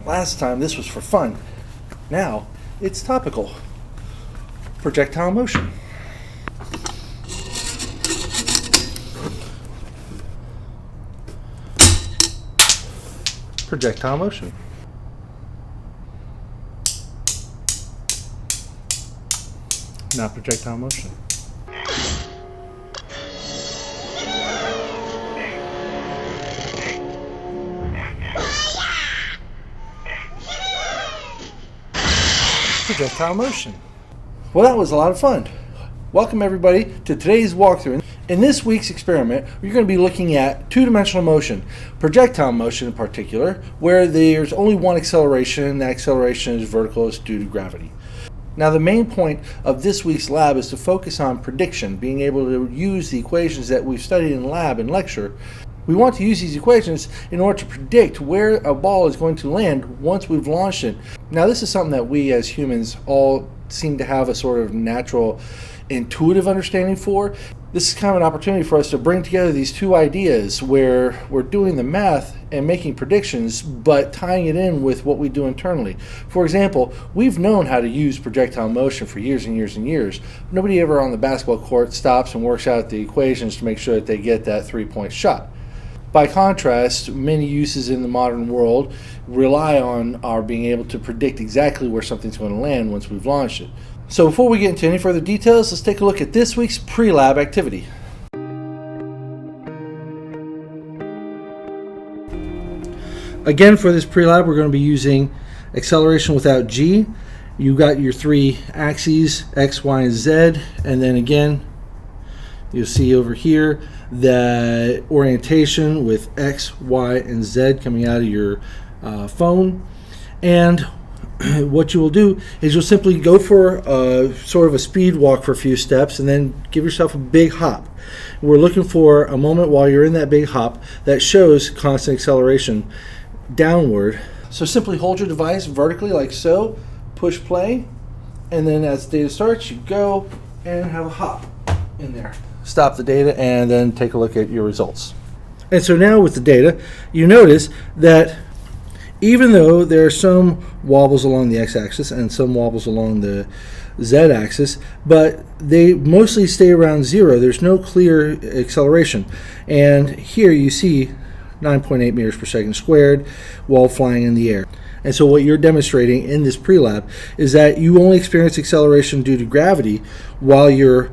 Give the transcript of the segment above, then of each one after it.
Last time this was for fun. Now it's topical. Projectile motion. Projectile motion. Not projectile motion. Projectile motion. Well, that was a lot of fun. Welcome everybody to today's walkthrough. In this week's experiment, we're going to be looking at two-dimensional motion, projectile motion in particular, where there's only one acceleration, and that acceleration is vertical, it's due to gravity. Now, the main point of this week's lab is to focus on prediction, being able to use the equations that we've studied in lab and lecture. We want to use these equations in order to predict where a ball is going to land once we've launched it. Now, this is something that we as humans all seem to have a sort of natural, intuitive understanding for. This is kind of an opportunity for us to bring together these two ideas where we're doing the math and making predictions, but tying it in with what we do internally. For example, we've known how to use projectile motion for years and years and years. Nobody ever on the basketball court stops and works out the equations to make sure that they get that three-point shot. By contrast, many uses in the modern world rely on our being able to predict exactly where something's going to land once we've launched it. So before we get into any further details, let's take a look at this week's pre-lab activity. Again, for this pre-lab, we're going to be using acceleration without g. You got your three axes, x, y, and z, and then again, you'll see over here that orientation with x, y, and z coming out of your phone. And what you will do is you'll simply go for sort of a speed walk for a few steps and then give yourself a big hop. We're looking for a moment while you're in that big hop that shows constant acceleration downward. So simply hold your device vertically like so, push play, and then as the data starts, you go and have a hop in there. Stop the data and then take a look at your results. And so now with the data, you notice that even though there are some wobbles along the x-axis and some wobbles along the z-axis, but they mostly stay around zero. There's no clear acceleration. And here you see 9.8 meters per second squared while flying in the air. And so what you're demonstrating in this pre-lab is that you only experience acceleration due to gravity while you're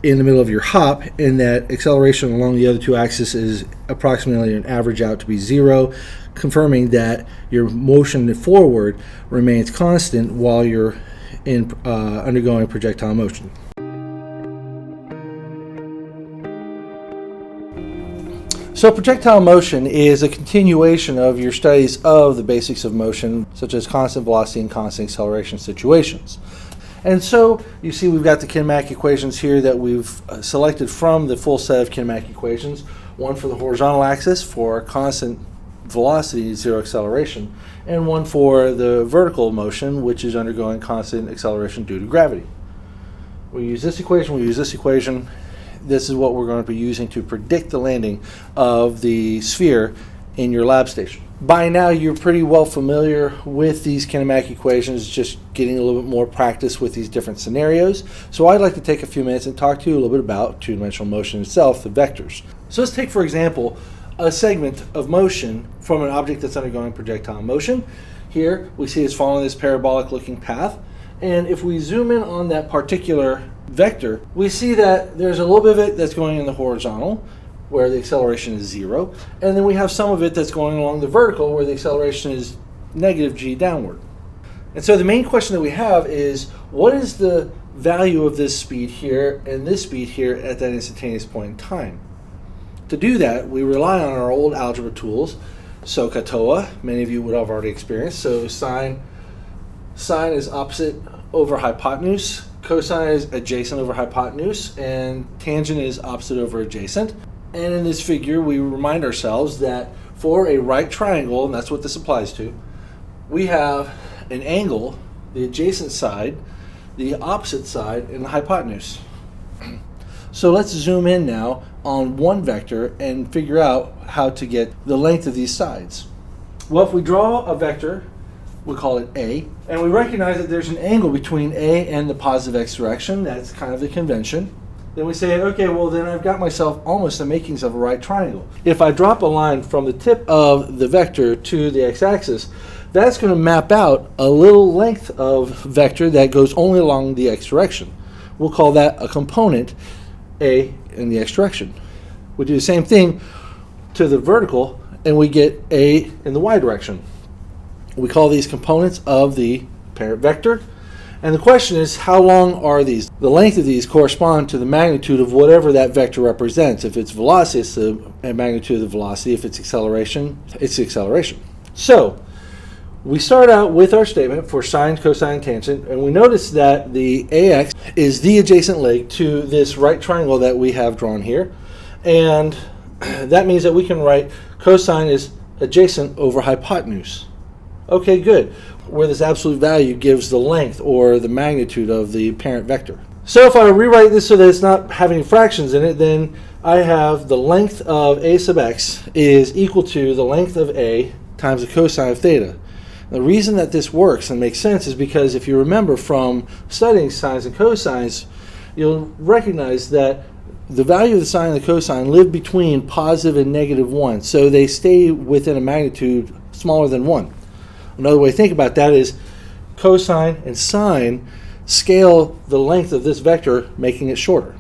in the middle of your hop, and that acceleration along the other two axes is approximately an average out to be zero, confirming that your motion forward remains constant while you're in undergoing projectile motion. So projectile motion is a continuation of your studies of the basics of motion, such as constant velocity and constant acceleration situations. And so you see we've got the kinematic equations here that we've selected from the full set of kinematic equations. One for the horizontal axis for constant velocity, zero acceleration, and one for the vertical motion, which is undergoing constant acceleration due to gravity. We use this equation, we use this equation. This is what we're going to be using to predict the landing of the sphere in your lab station. By now you're pretty well familiar with these kinematic equations, just getting a little bit more practice with these different scenarios. So I'd like to take a few minutes and talk to you a little bit about two-dimensional motion itself, the vectors. So let's take, for example, a segment of motion from an object that's undergoing projectile motion. Here we see it's following this parabolic looking path, and if we zoom in on that particular vector, we see that there's a little bit of it that's going in the horizontal, where the acceleration is zero, and then we have some of it that's going along the vertical where the acceleration is negative g downward. And so the main question that we have is, what is the value of this speed here and this speed here at that instantaneous point in time? To do that, we rely on our old algebra tools, SOHCAHTOA, many of you would have already experienced. So sine is opposite over hypotenuse, cosine is adjacent over hypotenuse, and tangent is opposite over adjacent. And in this figure, we remind ourselves that for a right triangle, and that's what this applies to, we have an angle, the adjacent side, the opposite side, and the hypotenuse. So let's zoom in now on one vector and figure out how to get the length of these sides. Well, if we draw a vector we call it A. And we recognize that there's an angle between A and the positive x direction. That's kind of the convention. Then we say, okay, well then I've got myself almost the makings of a right triangle. If I drop a line from the tip of the vector to the x-axis, that's going to map out a little length of vector that goes only along the x direction. We'll call that a component A in the x direction. We do the same thing to the vertical and we get A in the y direction. We call these components of the parent vector. And the question is, how long are these? The length of these correspond to the magnitude of whatever that vector represents. If it's velocity, it's the magnitude of the velocity. If it's acceleration, it's the acceleration. So we start out with our statement for sine, cosine, tangent, and we notice that the AX is the adjacent leg to this right triangle that we have drawn here. And that means that we can write cosine is adjacent over hypotenuse. Okay, good. Where this absolute value gives the length or the magnitude of the parent vector. So if I rewrite this so that it's not having fractions in it, then I have the length of A sub x is equal to the length of A times the cosine of theta. The reason that this works and makes sense is because if you remember from studying sines and cosines, you'll recognize that the value of the sine and the cosine live between positive and negative 1, so they stay within a magnitude smaller than 1. Another way to think about that is cosine and sine scale the length of this vector, making it shorter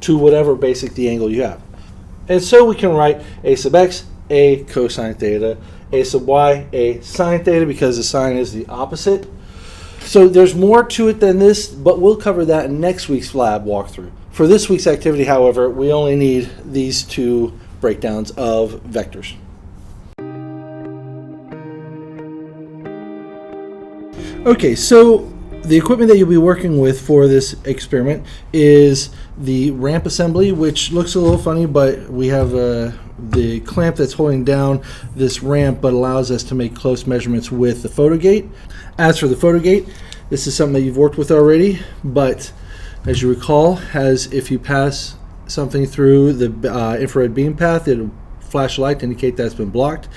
to whatever basic the angle you have. And so we can write A sub x, A cosine theta, A sub y, A sine theta, because the sine is the opposite. So there's more to it than this, but we'll cover that in next week's lab walkthrough. For this week's activity, however, we only need these two breakdowns of vectors. Okay, so the equipment that you'll be working with for this experiment is the ramp assembly, which looks a little funny, but we have the clamp that's holding down this ramp but allows us to make close measurements with the photo gate. As for the photo gate, this is something that you've worked with already, but as you recall, if you pass something through the infrared beam path, it'll flash a light to indicate that's been blocked.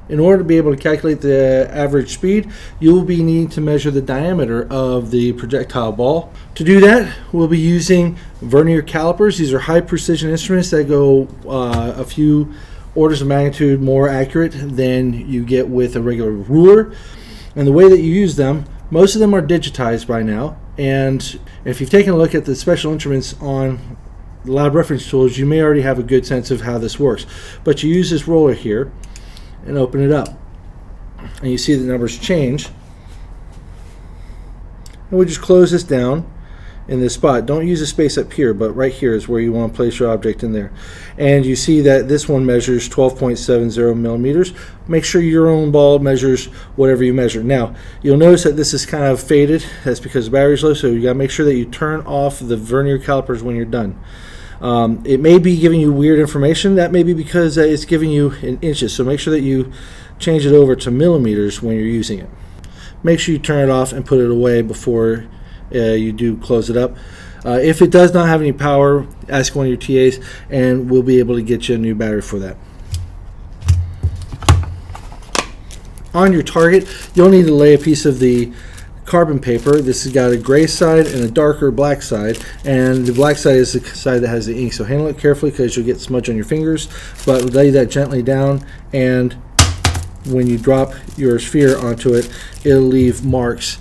In order to be able to calculate the average speed, you'll be needing to measure the diameter of the projectile ball. To do that, we'll be using vernier calipers. These are high precision instruments that go a few orders of magnitude more accurate than you get with a regular ruler. And the way that you use them, most of them are digitized by now. And if you've taken a look at the special instruments on the lab reference tools, you may already have a good sense of how this works. But you use this roller here and open it up, and you see the numbers change, and we just close this down in this spot. Don't use a space up here, but right here is where you want to place your object in there. And you see that this one measures 12.70 millimeters. Make sure your own ball measures whatever you measure. Now you'll notice that this is kind of faded. That's because the battery's low, so you got to make sure that you turn off the vernier calipers when you're done. It may be giving you weird information. That may be because it's giving you in inches, so make sure that you change it over to millimeters when you're using it. Make sure you turn it off and put it away before you do close it up. If it does not have any power, ask one of your TAs and we'll be able to get you a new battery for that. On your target, you'll need to lay a piece of the carbon paper. This has got a gray side and a darker black side, and the black side is the side that has the ink, so handle it carefully because you'll get smudge on your fingers, but lay that gently down, and when you drop your sphere onto it, it'll leave marks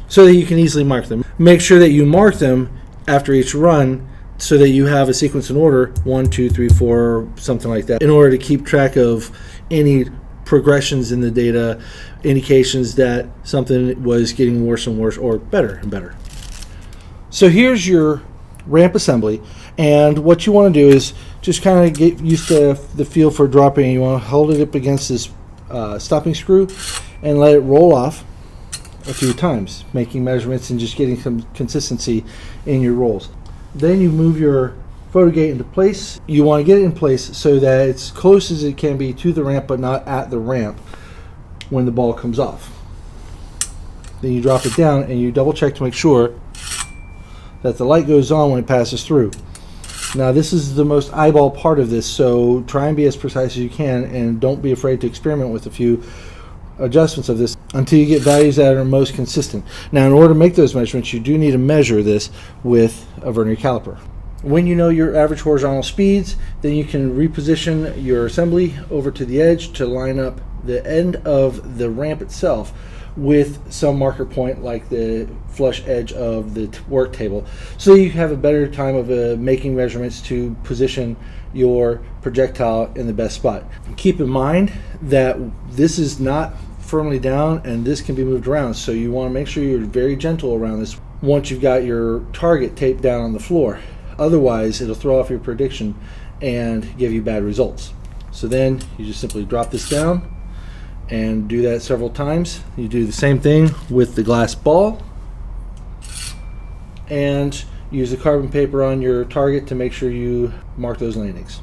so that you can easily mark them. Make sure that you mark them after each run so that you have a sequence in order, 1, 2, 3, 4, something like that, in order to keep track of any progressions in the data, indications that something was getting worse and worse or better and better. So here's your ramp assembly, and what you want to do is just kind of get used to the feel for dropping. You want to hold it up against this stopping screw and let it roll off a few times, making measurements and just getting some consistency in your rolls. Then you move your photo gate into place. You want to get it in place so that it's close as it can be to the ramp but not at the ramp when the ball comes off. Then you drop it down and you double check to make sure that the light goes on when it passes through. Now this is the most eyeball part of this, so try and be as precise as you can and don't be afraid to experiment with a few adjustments of this until you get values that are most consistent. Now, in order to make those measurements, you do need to measure this with a vernier caliper. When you know your average horizontal speeds, then you can reposition your assembly over to the edge to line up the end of the ramp itself with some marker point like the flush edge of the work table, so you have a better time of making measurements to position your projectile in the best spot. Keep in mind that this is not firmly down and this can be moved around, so you want to make sure you're very gentle around this once you've got your target taped down on the floor. Otherwise, it'll throw off your prediction and give you bad results. So then you just simply drop this down and do that several times. You do the same thing with the glass ball and use the carbon paper on your target to make sure you mark those landings.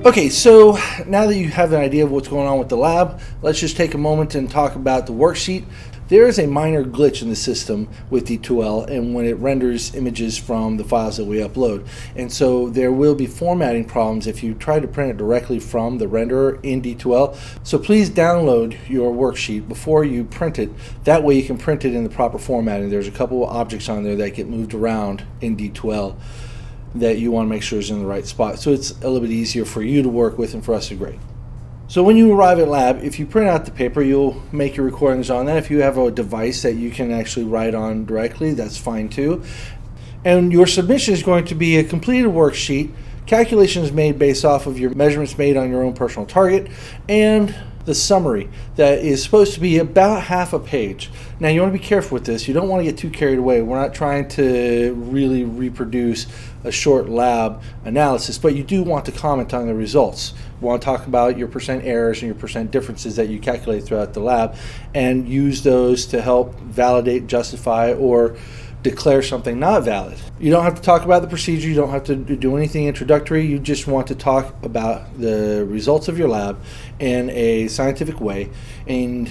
Okay, so now that you have an idea of what's going on with the lab, let's just take a moment and talk about the worksheet. There is a minor glitch in the system with D2L and when it renders images from the files that we upload. And so there will be formatting problems if you try to print it directly from the renderer in D2L. So please download your worksheet before you print it. That way you can print it in the proper formatting. There's a couple of objects on there that get moved around in D2L that you want to make sure is in the right spot. So it's a little bit easier for you to work with and for us to grade. So when you arrive at lab, if you print out the paper, you'll make your recordings on that. If you have a device that you can actually write on directly, that's fine too. And your submission is going to be a completed worksheet, calculations made based off of your measurements made on your own personal target, and the summary that is supposed to be about half a page. Now you want to be careful with this. You don't want to get too carried away. We're not trying to really reproduce a short lab analysis, but you do want to comment on the results. You want to talk about your percent errors and your percent differences that you calculate throughout the lab and use those to help validate, justify, or declare something not valid. You don't have to talk about the procedure, you don't have to do anything introductory, you just want to talk about the results of your lab in a scientific way, and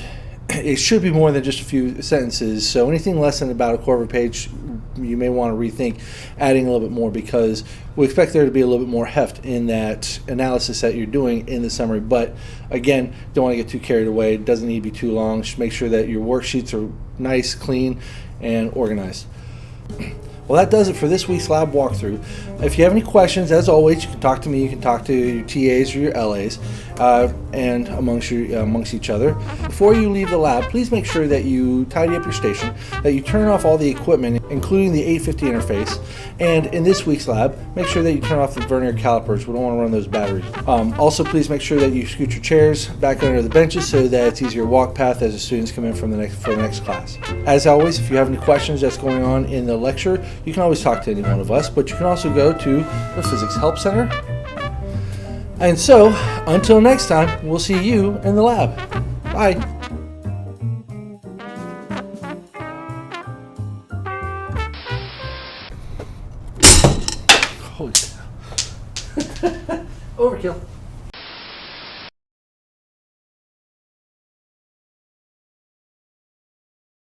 it should be more than just a few sentences. So anything less than about a quarter of a page, you may want to rethink adding a little bit more, because we expect there to be a little bit more heft in that analysis that you're doing in the summary. But again, don't want to get too carried away. It doesn't need to be too long. Just make sure that your worksheets are nice, clean, and organized. Well, that does it for this week's lab walkthrough. If you have any questions, as always, you can talk to me, you can talk to your TAs or your LAs, and amongst each other. Before you leave the lab, please make sure that you tidy up your station, that you turn off all the equipment, including the 850 interface, and in this week's lab, make sure that you turn off the vernier calipers. We don't want to run those batteries. Also, please make sure that you scoot your chairs back under the benches so that it's easier walk path as the students come in for the next class. As always, if you have any questions that's going on in the lecture, you can always talk to any one of us, but you can also go to the Phys Help Center. And so, until next time, we'll see you in the lab. Bye. Holy cow. Overkill.